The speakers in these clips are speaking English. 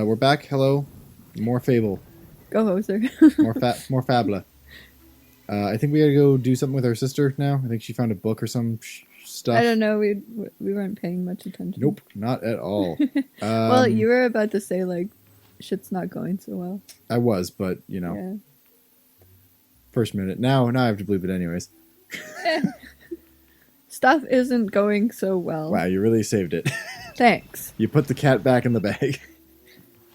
We're back. Hello. More Fable. Go hoser. More Fabla. I think we gotta go do something with our sister now. I think she found a book or some stuff. I don't know. We weren't paying much attention. Nope, not at all. Well, you were about to say like shit's not going so well. I was, but Yeah. first minute. Now I have to believe it anyways. Stuff isn't going so well. Wow, you really saved it. Thanks. You put the cat back in the bag.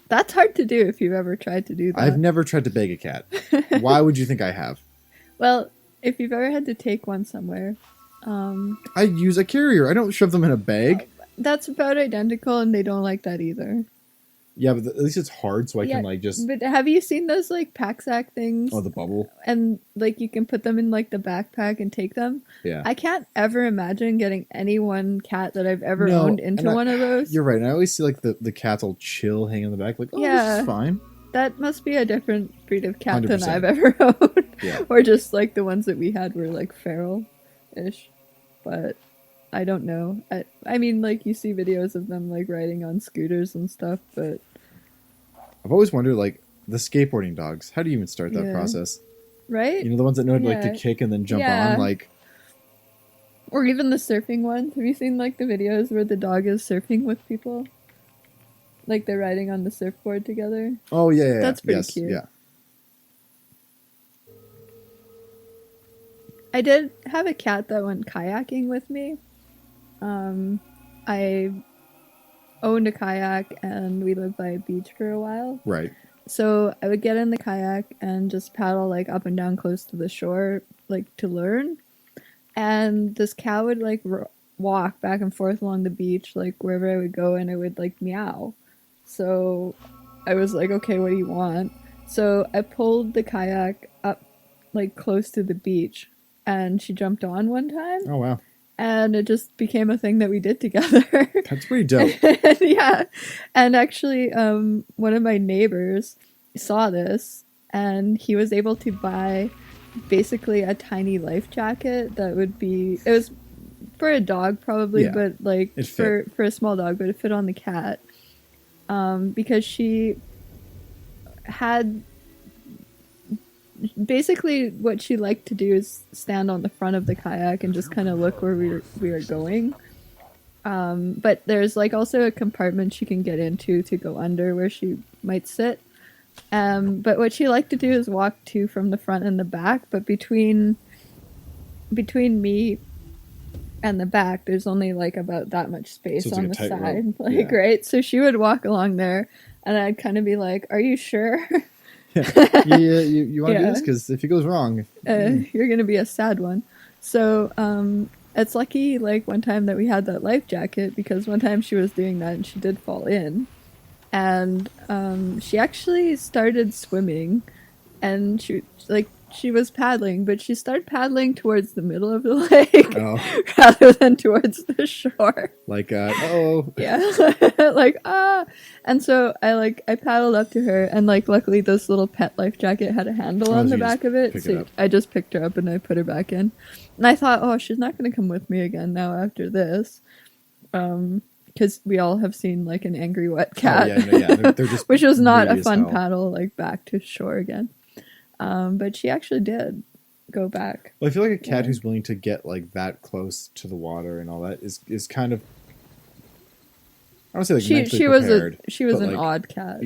That's hard to do if you've ever tried to do that. I've never tried to bag a cat. Why would you think I have? Well, if you've ever had to take one somewhere, I use a carrier. I don't shove them in a bag. that's about identical, and they don't like that either. Yeah, but at least it's hard, so I can like just. But have you seen those like pack sack things? Oh, the bubble. And like you can put them in like the backpack and take them. Yeah. I can't ever imagine getting any one cat that I've ever owned into one of those. You're right. And I always see like the cats all chill, hanging in the back, like, oh, Yeah. this is fine. That must be a different breed of cat than 100%. I've ever owned. Yeah. Or just like the ones that we had were like feral-ish. But I don't know. I mean, like you see videos of them like riding on scooters and stuff, but I've always wondered, like, the skateboarding dogs. How do you even start that process? right? You know, the ones that know like to kick and then jump on, like. Or even the surfing ones. Have you seen like the videos where the dog is surfing with people? Like they're riding on the surfboard together. Oh yeah. That's pretty cute. Yeah. I did have a cat that went kayaking with me. I owned a kayak and we lived by a beach for a while. Right. So I would get in the kayak and just paddle like up and down close to the shore, like to learn. And this cat would like walk back and forth along the beach, like wherever I would go, and it would like meow. So I was like, okay, what do you want? So I pulled the kayak up like close to the beach and she jumped on one time. Oh, wow. And it just became a thing that we did together. That's pretty dope. Yeah. And actually, one of my neighbors saw this and he was able to buy basically a tiny life jacket that would be, it was for a dog probably, but like for a small dog, but it fit on the cat. Because she had basically what she liked to do is stand on the front of the kayak and just kind of look where we were going. But there's like also a compartment she can get into to go under where she might sit. But what she liked to do is walk to from the front and the back, but between me and the back there's only like about that much space on the side, like right? So she would walk along there and I'd kind of be like, are you sure? You want to do this? Because if it goes wrong, you're gonna be a sad one. So it's lucky like one time that we had that life jacket, because one time she was doing that and she did fall in, and she actually started swimming, and she was paddling, but she started paddling towards the middle of the lake rather than towards the shore. Like, yeah, like and so I paddled up to her, and like luckily this little pet life jacket had a handle on the back of it, so I just picked her up and I put her back in, and I thought, oh, she's not going to come with me again now after this, because we all have seen like an angry wet cat, they're just which was not a fun paddle like back to shore again. But she actually did go back. Well, I feel like a cat who's willing to get like that close to the water and all that is kind of, I don't say like mentally prepared. She was an odd cat.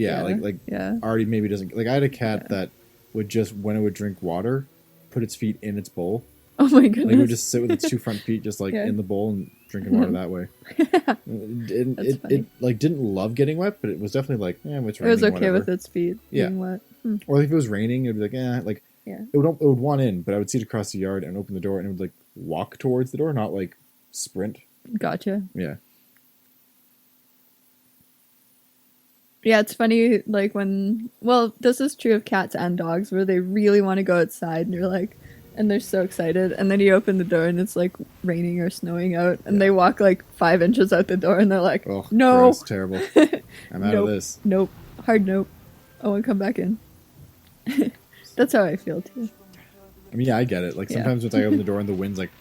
Already maybe doesn't, like I had a cat that would just, when it would drink water, put its feet in its bowl. Oh my goodness! Like it would just sit with its two front feet just like in the bowl and drinking water that way. It like didn't love getting wet, but it was definitely like, it's raining. It was okay whatever. with its feet being wet. Or if it was raining, it'd be like, it would want in, but I would see it across the yard and open the door, and it would like walk towards the door, not like sprint. Gotcha. Yeah. Yeah, it's funny, like this is true of cats and dogs, where they really want to go outside, and you're like, and they're so excited, and then you open the door and it's like raining or snowing out, and they walk like 5 inches out the door, and they're like, oh, no, gross, terrible. I'm out of this. Nope. Hard nope. I won't come back in. That's how I feel too. I mean, yeah, I get it. Like sometimes once I open the door and the wind's like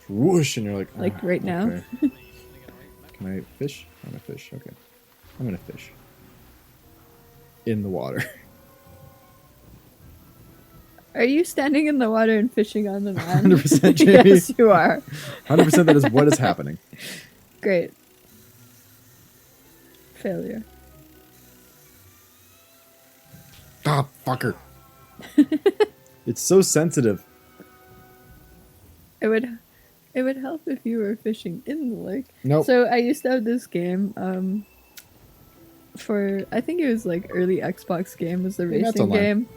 whoosh, and you're like, right now. Okay. Can I fish? I'm gonna fish. Okay, I'm gonna fish. in the water. Are you standing in the water and fishing on the land? 100%, Jamie. Yes, you are. 100% that is what is happening. Great. Failure. Ah, fucker. It's so sensitive. It would help if you were fishing in the lake. Nope. So I used to have this game for, I think it was like early Xbox game, was the racing game.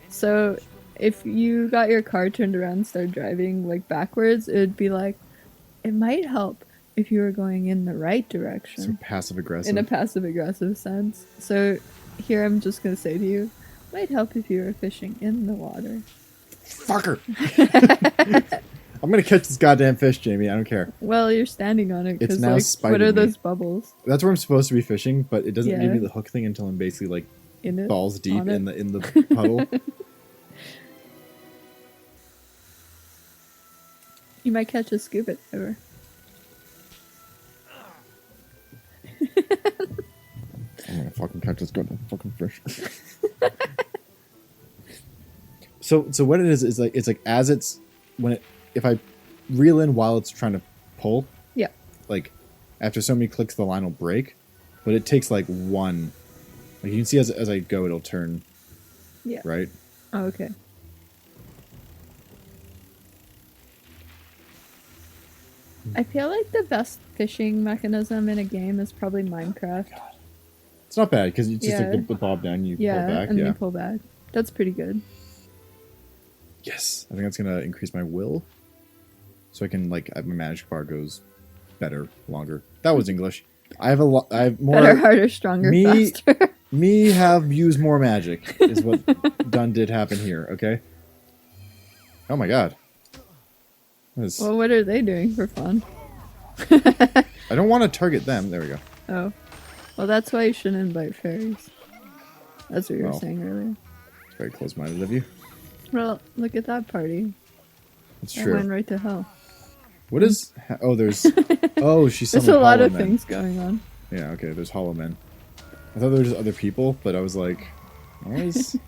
So if you got your car turned around and started driving like backwards, it would be like, it might help if you were going in the right direction. So passive aggressive. In a passive aggressive sense. So here I'm just going to say to you, it might help if you were fishing in the water. Fucker! I'm going to catch this goddamn fish, Jamie. I don't care. Well, you're standing on it. It's now like, spiting what are me. those bubbles? That's where I'm supposed to be fishing, but it doesn't give me the hook thing until I'm basically like in it, balls deep in the puddle. You might catch a scuba diver. I'm gonna fucking catch this goddamn fucking fish. So what it is like it's like as it's if I reel in while it's trying to pull. Yeah. Like after so many clicks the line will break, but it takes like one. Like you can see as I go it'll turn. Yeah. Right? Oh, okay. I feel like the best fishing mechanism in a game is probably Minecraft. It's not bad because it's just like the bob down, you pull back. And you pull back. That's pretty good. Yes, I think that's gonna increase my will, so I can my magic bar goes better, longer. That was English. I have more better, harder, stronger, faster. Me have used more magic is what done did happen here. Okay. Oh my god. Well, what are they doing for fun? I don't want to target them. There we go. Oh. Well, that's why you shouldn't invite fairies. That's what you were saying earlier. It's very close-minded of you. Well, look at that party. That's that true. Went right to hell. What is... Oh, there's... Oh, she summoned There's a lot of men. things going on. Yeah, okay, there's hollow men. I thought there were just other people, but I was like... Why is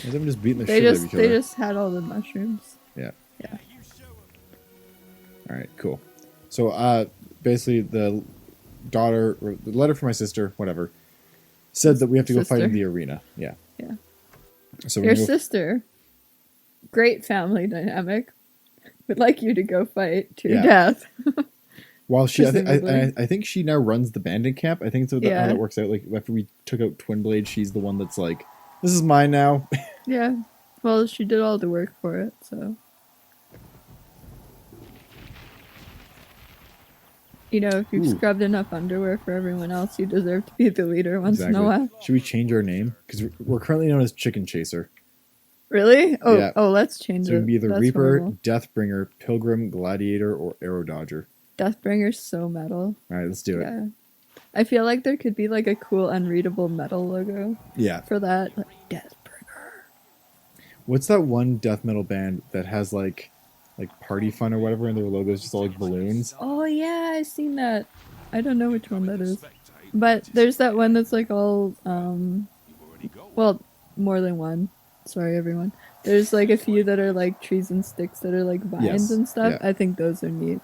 everyone just beating the shit out of each other? They just had all the mushrooms. Yeah. Yeah. Alright, cool. So, basically, the daughter, or the letter from my sister, whatever, said that we have to go fight in the arena. Yeah. Yeah. So your sister, great family dynamic, would like you to go fight to your death. While she, I think she now runs the bandit camp. I think it's how that works out. Like, after we took out Twin Blade, she's the one that's like, this is mine now. Yeah. Well, she did all the work for it, so. You know, if you've scrubbed enough underwear for everyone else, you deserve to be the leader once in a while. Should we change our name? Because we're currently known as Chicken Chaser. Really? Oh, yeah. Oh, let's change it. So it would be the That's Reaper, horrible. Deathbringer, Pilgrim, Gladiator, or Arrow Dodger. Deathbringer's so metal. Alright, let's do it. Yeah. I feel like there could be like a cool unreadable metal logo. Yeah. For that. Like, Deathbringer. What's that one death metal band that has like Party Fun or whatever, and their logo is just all like balloons? Oh yeah, I've seen that. I don't know which one that is, but there's that one that's like all well, more than one. Sorry, everyone. There's like a few that are like trees and sticks that are like vines and stuff. Yeah. I think those are neat.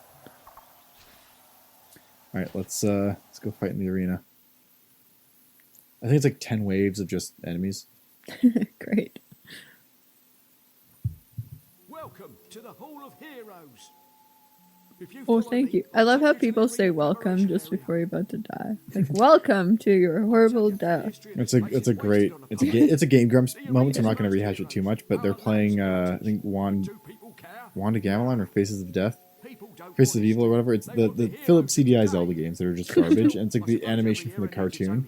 All right, let's go fight in the arena. I think it's like 10 waves of just enemies. Great. Welcome to the Hall of Heroes. Oh, thank you. I love how people say welcome just before you're about to die. Like, welcome to your horrible death. It's a Game Grumps moment, so I'm not going to rehash it too much, but they're playing, I think, Wand of Gamelon or Faces of Death. Faces of Evil or whatever. It's the Philips CDI Zelda games that are just garbage, and it's like the animation from the cartoon.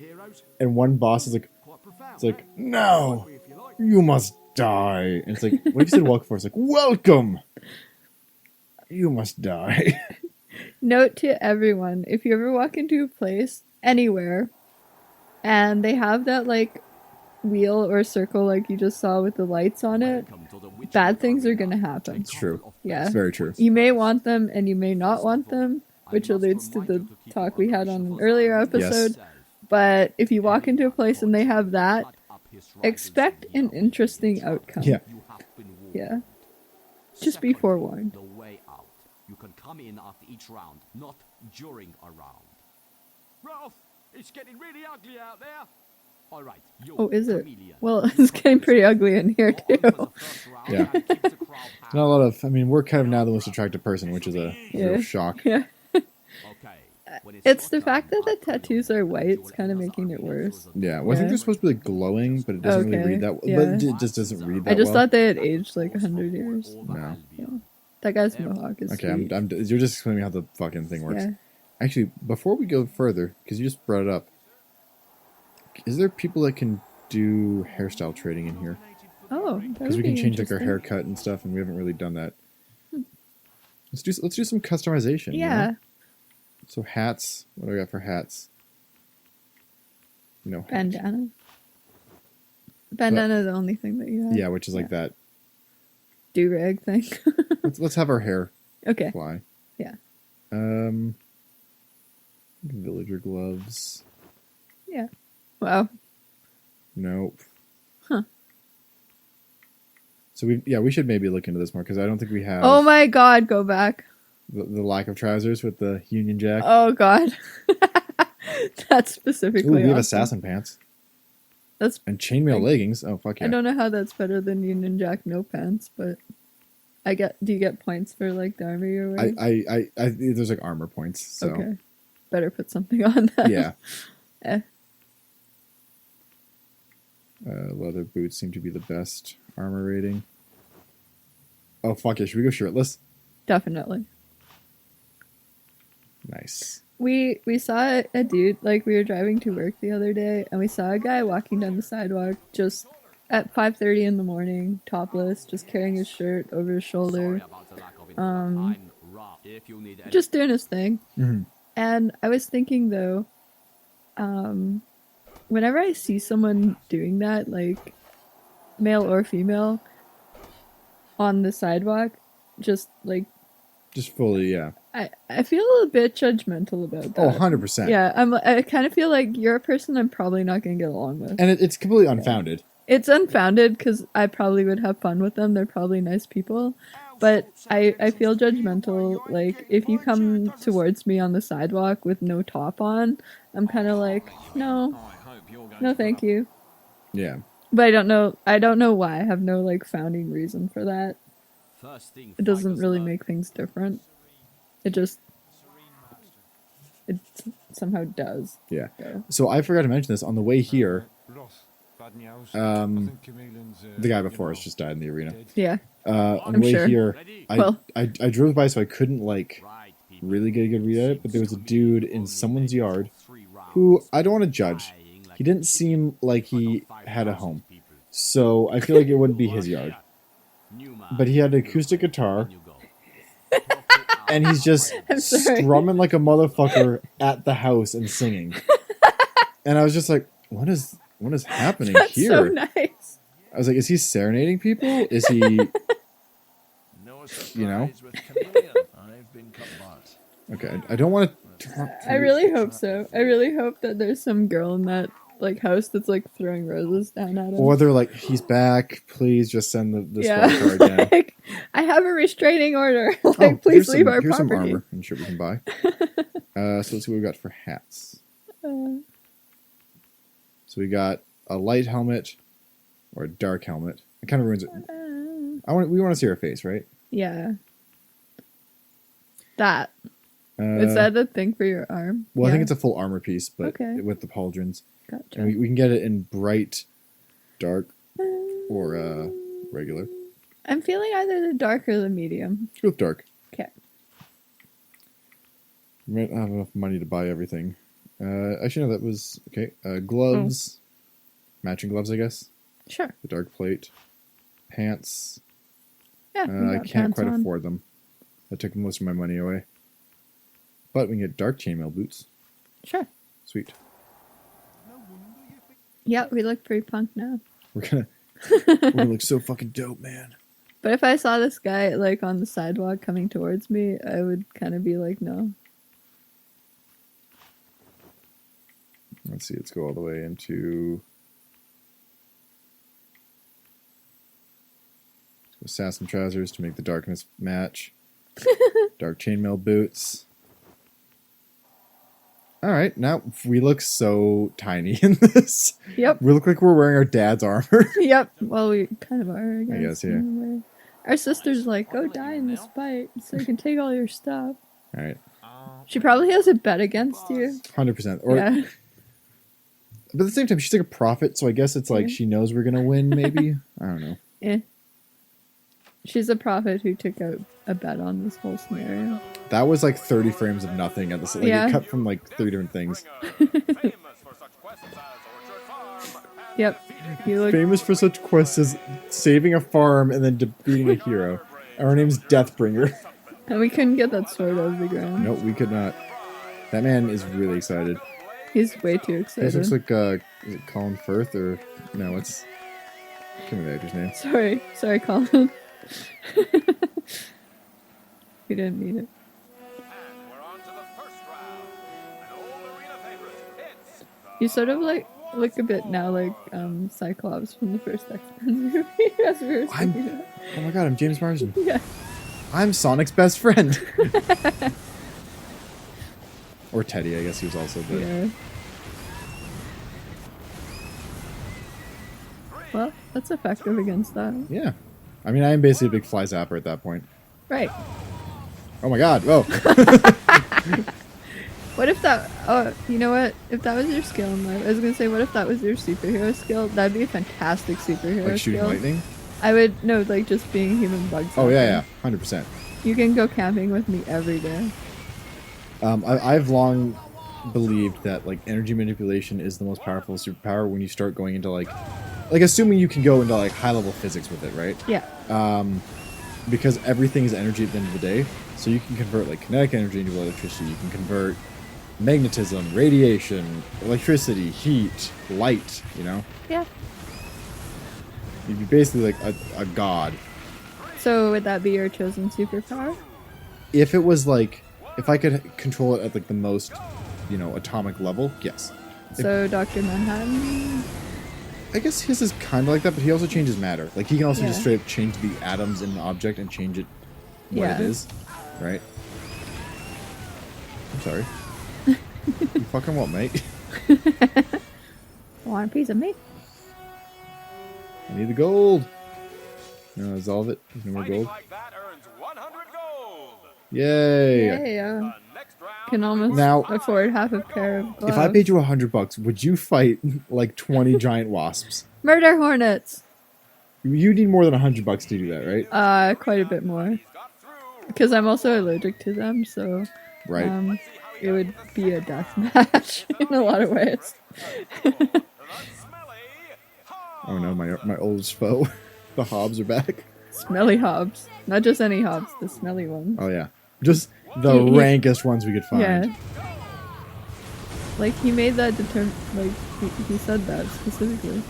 And one boss is like, it's like, no, you must die. And it's like, what if you said welcome for? It's like, welcome. You must die. Note to everyone, if you ever walk into a place, anywhere, and they have that, like, wheel or circle like you just saw with the lights on it, bad things are gonna happen. It's true. Yeah. It's very true. You may want them and you may not want them, which alludes to the talk we had on an earlier episode. Yes. But if you walk into a place and they have that, expect an interesting outcome. Yeah. Yeah. Just be forewarned. The way out. You can come in after each round, not during a round. Ralph, it's getting really ugly out there. All right. Oh, is it? Well, it's getting pretty ugly in here too. Yeah. Not a lot of. I mean, we're kind of now the most attractive person, which is a real shock. Yeah. It's the fact that the tattoos are white. It's kind of making it worse. Yeah. Well, I think they're supposed to be like glowing, but it doesn't really read that. Yeah. But it just doesn't read that. I just well. thought they had aged like 100 years. No. Yeah. That guy's mohawk is Okay, sweet. you're just explaining how the fucking thing works. Yeah. Actually, before we go further, because you just brought it up, is there people that can do hairstyle trading in here? Oh, Because we can change like our haircut and stuff, and we haven't really done that. Let's do some customization. Yeah. You know? So hats. What do I got for hats? No. Bandana. Bandana is the only thing that you have. Yeah, which is like that. Do-rag thing. Let's have our hair Okay. fly. Yeah. Villager gloves. Yeah. Wow. Nope. Huh. So we should maybe look into this more because I don't think we have. Oh my god, go back. The lack of trousers with the Union Jack. Oh god. That's specifically Ooh, we have awesome. assassin pants That's and chainmail leggings. Oh fuck yeah! I don't know how that's better than Union Jack no pants, but do you get points for like the armor you're wearing? I there's like armor points. So Okay. Better put something on that. yeah. Eh. Leather boots seem to be the best armor rating. Oh fuck yeah! Should we go shirtless? Definitely. Nice. We saw a dude, like we were driving to work the other day, and we saw a guy walking down the sidewalk just at 5:30 in the morning, topless, just carrying his shirt over his shoulder, just doing his thing. Mm-hmm. And I was thinking though, whenever I see someone doing that, like male or female, on the sidewalk, just fully, yeah. I feel a bit judgmental about that. Oh, 100%. Yeah, I kind of feel like you're a person I'm probably not going to get along with. And it's completely unfounded. It's unfounded because I probably would have fun with them. They're probably nice people. But I feel judgmental. Like, if you come towards me on the sidewalk with no top on, I'm kind of like, no, thank you. Yeah. But I don't know why. I have no, like, founding reason for that. It doesn't really make things different. It somehow does. Yeah. So. So I forgot to mention this on the way here. The guy before us just died in the arena. Yeah. On the way sure. here, Well. I drove by so I couldn't like really get a good read at it, but there was a dude in someone's yard who I don't want to judge. He didn't seem like he had a home, so I feel like it wouldn't be his yard. But he had an acoustic guitar, and he's just strumming like a motherfucker at the house and singing. And I was just like, what is happening That's here? so nice. I was like, is he serenading people? Is he, you know? Okay, I don't want to. I really hope so. I really hope that there's some girl in that like house that's like throwing roses down at him. Or they're like, he's back. Please just send the squad car again. Like, I have a restraining order. Like, please leave our here's property. some armor and shit we can buy. So let's see what we got for hats. So we got a light helmet or a dark helmet. It kind of ruins it. We want to see our face, right? Yeah. That. Is that the thing for your arm? Well, yeah. I think it's a full armor piece, but okay. with the pauldrons. Gotcha. And we can get it in bright, dark, or regular. I'm feeling either the dark or the medium. Let's go with dark. Okay. We might not have enough money to buy everything. Actually, no, that was... Okay, gloves. Matching gloves, I guess. Sure. The dark plate. Pants. Yeah, I can't quite afford them. I took most of my money away. But we can get dark chainmail boots. Sure. Sweet. Yeah, we look pretty punk now. We're gonna look so fucking dope, man. But if I saw this guy like on the sidewalk coming towards me, I would kind of be like, no. Let's see, let's go all the way into... Assassin trousers to make the darkness match. Dark chainmail boots. All right, now we look so tiny in this. Yep. We look like we're wearing our dad's armor. Yep. Well, we kind of are, I guess. guess, yeah. in a way. Our sister's like, go die in this fight so you can take all your stuff. All right, She probably has a bet against you. 100%. Or, Yeah. but at the same time, she's like a prophet, so I guess it's like Yeah. she knows we're gonna win. Maybe I don't know. Yeah. She's a prophet who took out a bet on this whole scenario. That was like 30 frames of nothing at this. Like Yeah. it cut from like 3 different things. Yep. You look. Famous for such quests as saving a farm and then defeating a hero. Our name's Deathbringer. And we couldn't get that sword out of the ground. Nope, we could not. That man is really excited. He's way too excited. This looks like is it Colin Firth or no? It's I can't remember the actor's name. Sorry, Colin. We didn't mean it. You sort of like look a bit now like Cyclops from the first X-Men movie, as we were speaking about. Oh my god, I'm James Marsden. Yeah. I'm Sonic's best friend. Or Teddy, I guess he was also. But Yeah. Well, that's effective against that. yeah. I mean, I am basically a big fly zapper at that point. Right. Oh my god! Oh. What if that? Oh, you know what? If that was your skill in life, I was gonna say, what if that was your superhero skill? That'd be a fantastic superhero Like shooting skill. lightning? I would no, like just being human bug. Oh yeah, zapper. yeah, 100%. You can go camping with me every day. I've long believed that like energy manipulation is the most powerful superpower when you start going into like assuming you can go into like high level physics with it, right? Yeah. Because everything is energy at the end of the day, so you can convert like kinetic energy into electricity. You can convert magnetism, radiation, electricity, heat, light. You know, Yeah. you'd be basically like a god. So would that be your chosen superpower? If it was like if I could control it at like the most, you know, atomic level, yes. So Dr. Manhattan. I guess his is kind of like that, but he also changes matter. Like, he can also just Yeah. straight up change the atoms in an object and change it what Yeah. it is, right? I'm sorry. You fucking what, mate? Want a piece of me? I need the gold. No, dissolve it. There's no more gold. Yay! Hey, can almost Now- afford half a pair of gloves. If I paid you $100, would you fight like 20 giant wasps? Murder hornets. You need more than $100 to do that, right? Quite a bit more. Because I'm also allergic to them, so Right. it would be a death match in a lot of ways. Oh no, my oldest foe. The hobs are back. Smelly hobs. Not just any hobs, the smelly ones. Oh yeah. Just the He- rankest ones we could find. Yeah. Like, he made that like, he said that specifically.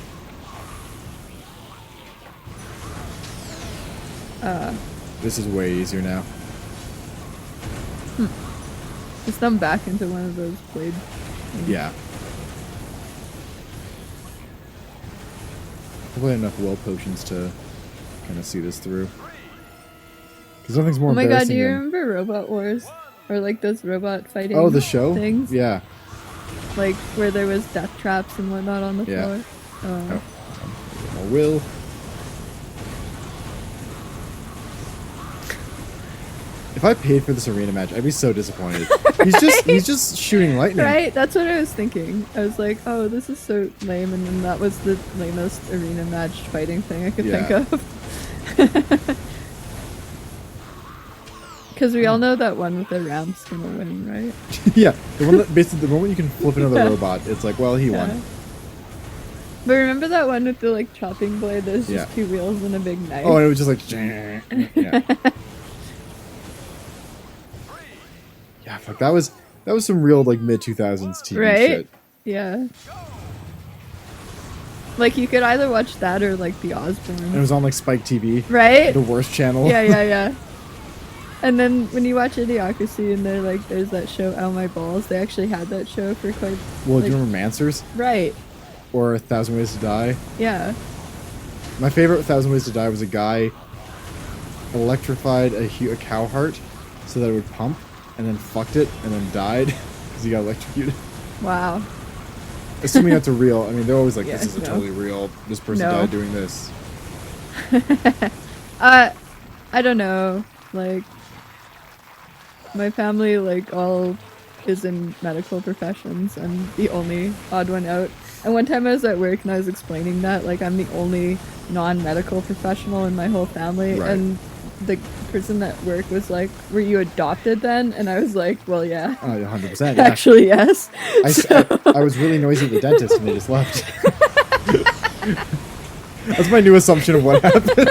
This is way easier now. Just them back into one of those blade. Yeah. Probably enough will potions to kind of see this through. Because nothing's more Oh my god, embarrassing do you than... remember Robot Wars? Or like those robot fighting Oh, the show? things? Yeah. Like where there was death traps and whatnot on the Yeah. floor? Oh. More will. If I paid for this arena match, I'd be so disappointed. He's just shooting lightning. Right? That's what I was thinking. I was like, oh, this is so lame, and then that was the lamest arena match fighting thing I could Yeah. think of. Because we all know that one with the ramp's gonna win, right? Yeah. The one that basically the moment you can flip another Yeah. robot, it's like, well, he Yeah. won. But remember that one with the like chopping blade? There's just Yeah. two wheels and a big knife. Oh, and it was just like, yeah. Yeah, fuck. That was some real like mid 2000s TV Right? shit. Yeah. Like you could either watch that or like the And it Osborne. was on like Spike TV, Right? the worst channel. Yeah. And then when you watch Idiocracy and they're like, there's that show, Ow My Balls, they actually had that show for quite... Well, do like, you remember Mansers Right. or 1,000 Ways to Die? Yeah. My favorite 1,000 Ways to Die was a guy electrified a cow heart so that it would pump, and then fucked it, and then died because he got electrocuted. Wow. Assuming that's a real. I mean, they're always like, Yeah, this is a no. totally real. This person No. died doing this. I don't know. Like, my family, like, all is in medical professions. I'm the only odd one out. And one time I was at work and I was explaining that, like, I'm the only non-medical professional in my whole family. Right. And the person at work was like, were you adopted then? And I was like, well, yeah. 100%. Yeah. Actually, yes. I was really noisy at the dentist and they just left. That's my new assumption of what happened.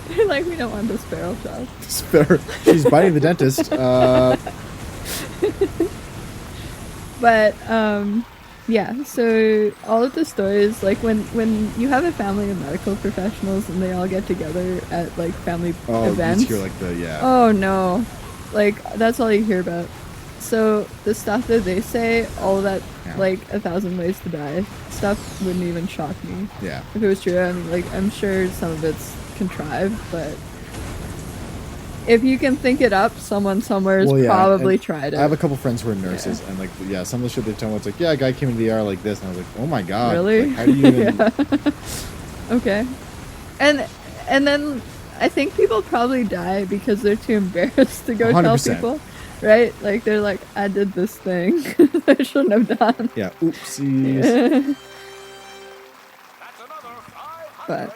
They're like, we don't want this feral child. She's biting the dentist. But yeah, so all of the stories, like when you have a family of medical professionals and they all get together at like family Oh, events. you hear like the Oh no, like that's all you hear about. So the stuff that they say, all of that, Yeah. like 1,000 Ways to Die stuff, wouldn't even shock me Yeah. if it was true. I mean, like I'm sure some of it's contrived, but if you can think it up, someone somewhere has Well, yeah, probably and tried it. I have a couple friends who are nurses, and like, yeah, some of the shit they tell me, it's like, yeah, a guy came into the ER like this, and I was like, oh my god, Really? Like, how do you even? Okay. And then I think people probably die because they're too embarrassed to go tell 100%. people. Right? Like they're like, I did this thing I shouldn't have done. Yeah, oopsies. But All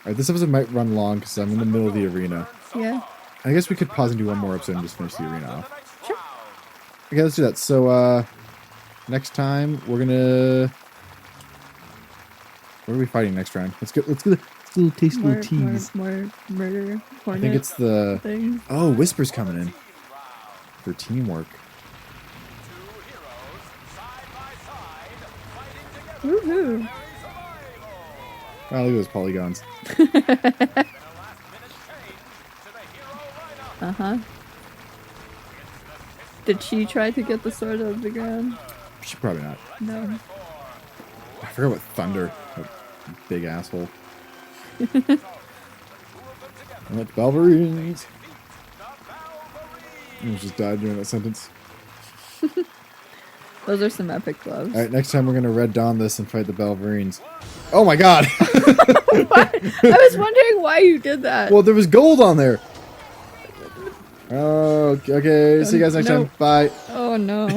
right, this episode might run long because I'm in the middle of the arena. yeah. I guess we could pause and do one more episode and just finish the arena off. Sure. Okay, let's do that. So, next time we're gonna. What are we fighting next round? Let's get a little taste, More, little tease. more murder I hornet think it's the. things. Oh, Whisper's coming in for teamwork. Woohoo. Oh, look at those polygons. Uh-huh. Did she try to get the sword out of the ground? She probably not. No. I forgot what Thunder. That big asshole. Let's Balverines. I just died during that sentence. Those are some epic gloves. All right, next time we're gonna Red Dawn this and fight the Balverines. Oh my god! What? I was wondering why you did that. Well, there was gold on there. Oh, okay. See you guys next No. time. Bye. Oh no.